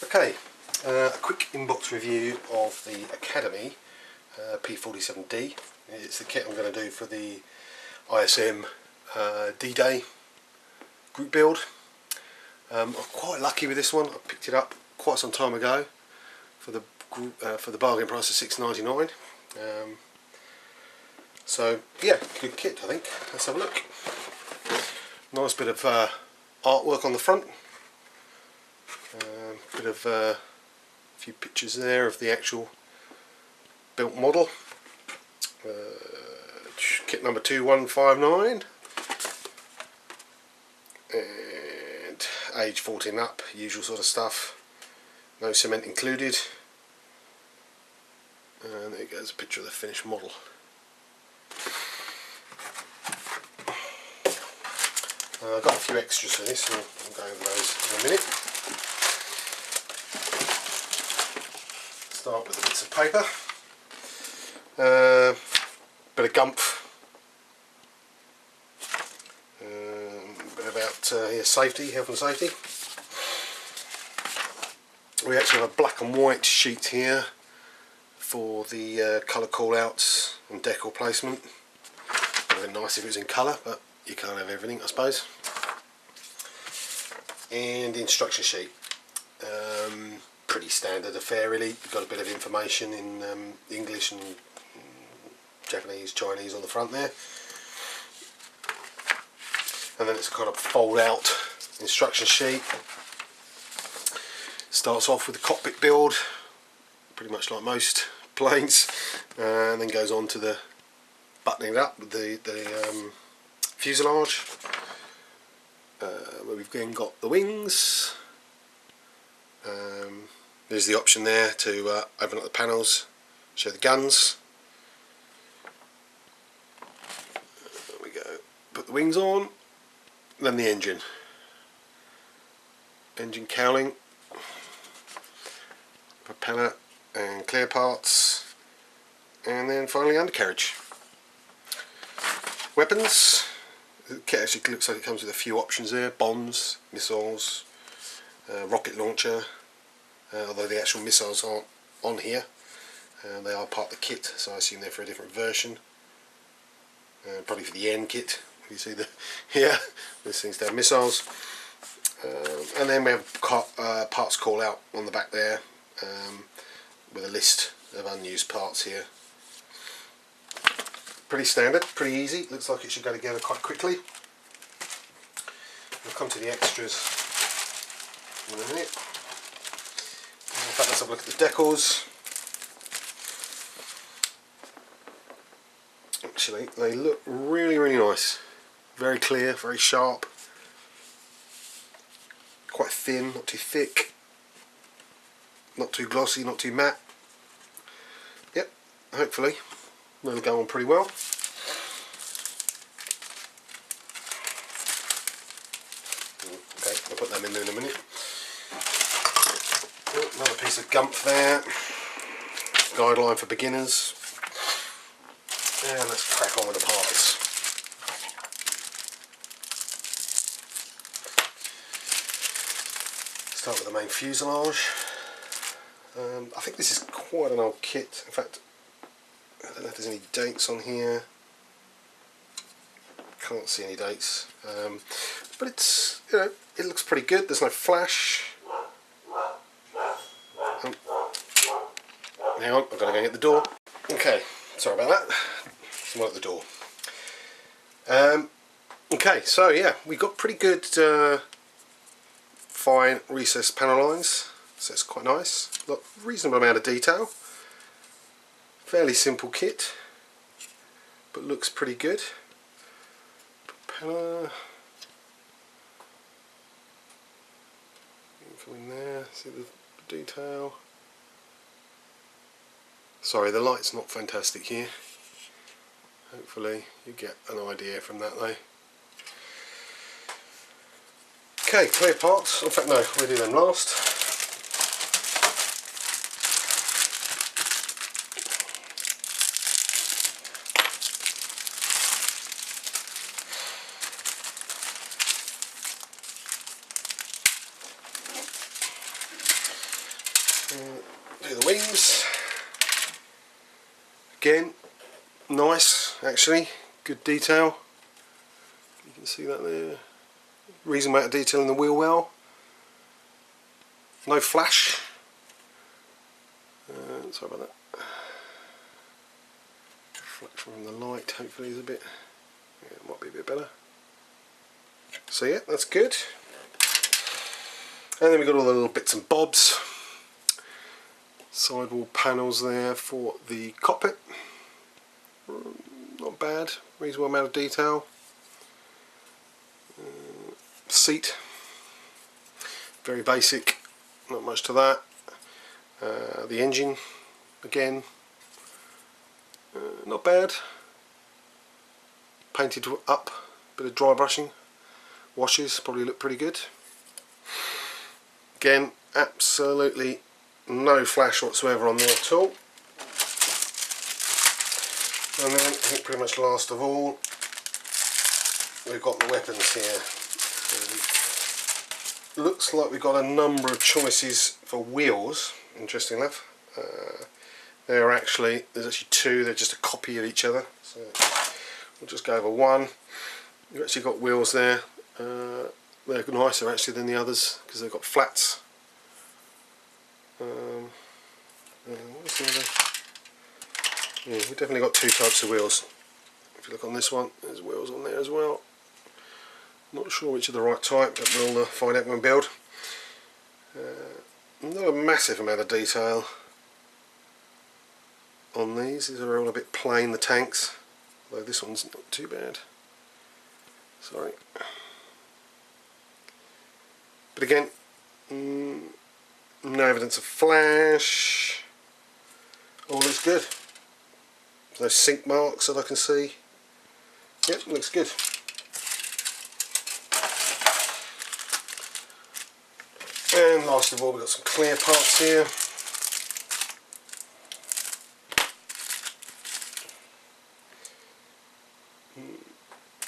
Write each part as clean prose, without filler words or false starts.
Okay, a quick inbox review of the Academy P-47D. It's the kit I'm going to do for the ISM D-Day group build. I'm quite lucky with this one. I picked it up quite some time ago for the bargain price of $6.99. So yeah, good kit I think. Let's have a look. Nice bit of artwork on the front. Bit of a few pictures there of the actual built model. Kit number 2159 and age 14 up, usual sort of stuff. No cement included. And there goes a picture of the finished model. I've got a few extras for this, and I'll go over those in a minute. Start with the bits of paper. Bit of gumph. Bit about safety, health and safety. We actually have a black and white sheet here for the colour callouts and decor placement. It would have been nice if it was in colour, but you can't have everything, I suppose. And the instruction sheet. Pretty standard affair really. You've got a bit of information in English and Japanese, Chinese on the front there. And then it's a kind of fold out instruction sheet. Starts off with the cockpit build, pretty much like most planes, and then goes on to the buttoning it up with the fuselage, where we've then got the wings. There's the option there to open up the panels, show the guns. There we go. Put the wings on, then the engine. Engine cowling, propeller and clear parts, and then finally undercarriage. Weapons. The kit actually looks like it comes with a few options there: bombs, missiles, rocket launcher. Although the actual missiles aren't on here, they are part of the kit, so I assume they're for a different version. Probably for the end kit. You see the here, this thing's to have missiles. And then we have parts call out on the back there, with a list of unused parts here. Pretty standard, pretty easy. Looks like it should go together quite quickly. We'll come to the extras in a minute. In fact, let's have a look at the decals. Actually, they look really, really nice. Very clear, very sharp. Quite thin, not too thick. Not too glossy, not too matte. Yep, hopefully they'll go on pretty well. Okay, I'll put them in there in a minute. Another piece of gumph there. Guideline for beginners. And let's crack on with the parts. Start with the main fuselage. I think this is quite an old kit. In fact, I don't know if there's any dates on here. Can't see any dates. But it's, you know, it looks pretty good. There's no flash. Hang on, I've got to go get the door. Okay, sorry about that. Someone at the door. Okay, so yeah, we've got pretty good fine recessed panel lines, so it's quite nice. Got a reasonable amount of detail. Fairly simple kit, but looks pretty good. Propeller. Come in there, see the detail. Sorry, the light's not fantastic here. Hopefully you get an idea from that though. Okay, clear parts. In fact, no, we'll do them last. beams. Again, nice actually, good detail. You can see that there. Reasonable amount of detail in the wheel well. No flash. Sorry about that. Reflection from the light hopefully is a bit, yeah, it might be a bit better. So yeah, that's good. And then we've got all the little bits and bobs. Sidewall panels there for the cockpit. Not bad, reasonable amount of detail. Seat, very basic, not much to that. The engine, again, not bad. Painted up, bit of dry brushing. Washes probably look pretty good. Again, absolutely no flash whatsoever on there at all. And then I think pretty much last of all, we've got the weapons here. Looks like we've got a number of choices for wheels, interesting enough. There's actually two, they're just a copy of each other. So we'll just go over one. You've actually got wheels there. They're nicer actually than the others because they've got flats. What's the other? Yeah, we've definitely got two types of wheels. If you look on this one, there's wheels on there as well. Not sure which are the right type, but we'll find out when we build. Not a massive amount of detail on these. These are all a bit plain, the tanks. Although this one's not too bad. Sorry. But again, no evidence of flash. All looks good. No sink marks that I can see. Yep, looks good. And last of all, we've got some clear parts here.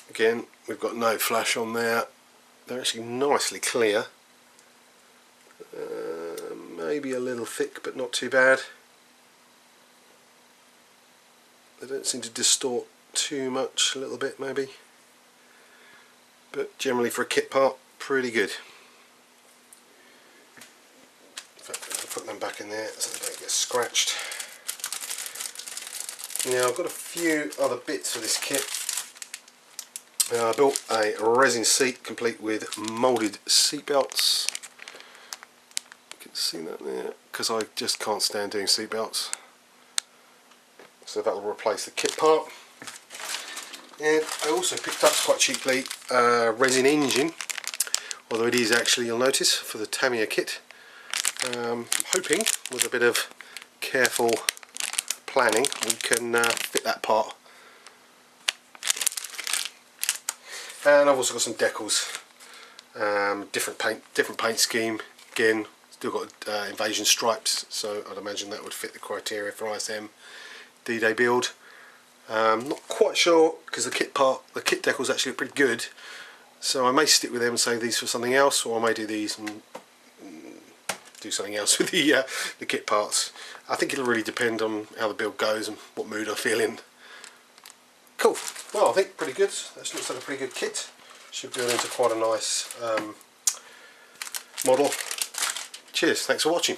Again, we've got no flash on there. They're actually nicely clear. Maybe a little thick, but not too bad. They don't seem to distort too much, a little bit maybe. But generally for a kit part, pretty good. In fact, I'll put them back in there so they don't get scratched. Now I've got a few other bits for this kit. I built a resin seat complete with moulded seat belts. You can see that there, because I just can't stand doing seat belts. So that will replace the kit part. And I also picked up quite cheaply a resin engine, although it is actually, you'll notice, for the Tamiya kit. I'm hoping with a bit of careful planning we can fit that part. And I've also got some decals, different paint scheme. Again, still got invasion stripes, so I'd imagine that would fit the criteria for ISM D-Day build. Not quite sure because the kit decals actually look pretty good, so I may stick with them and save these for something else, or I may do these and do something else with the kit parts. I think it'll really depend on how the build goes and what mood I feel in. Cool. Well, I think pretty good. That looks like a pretty good kit. Should build into quite a nice model. Cheers. Thanks for watching.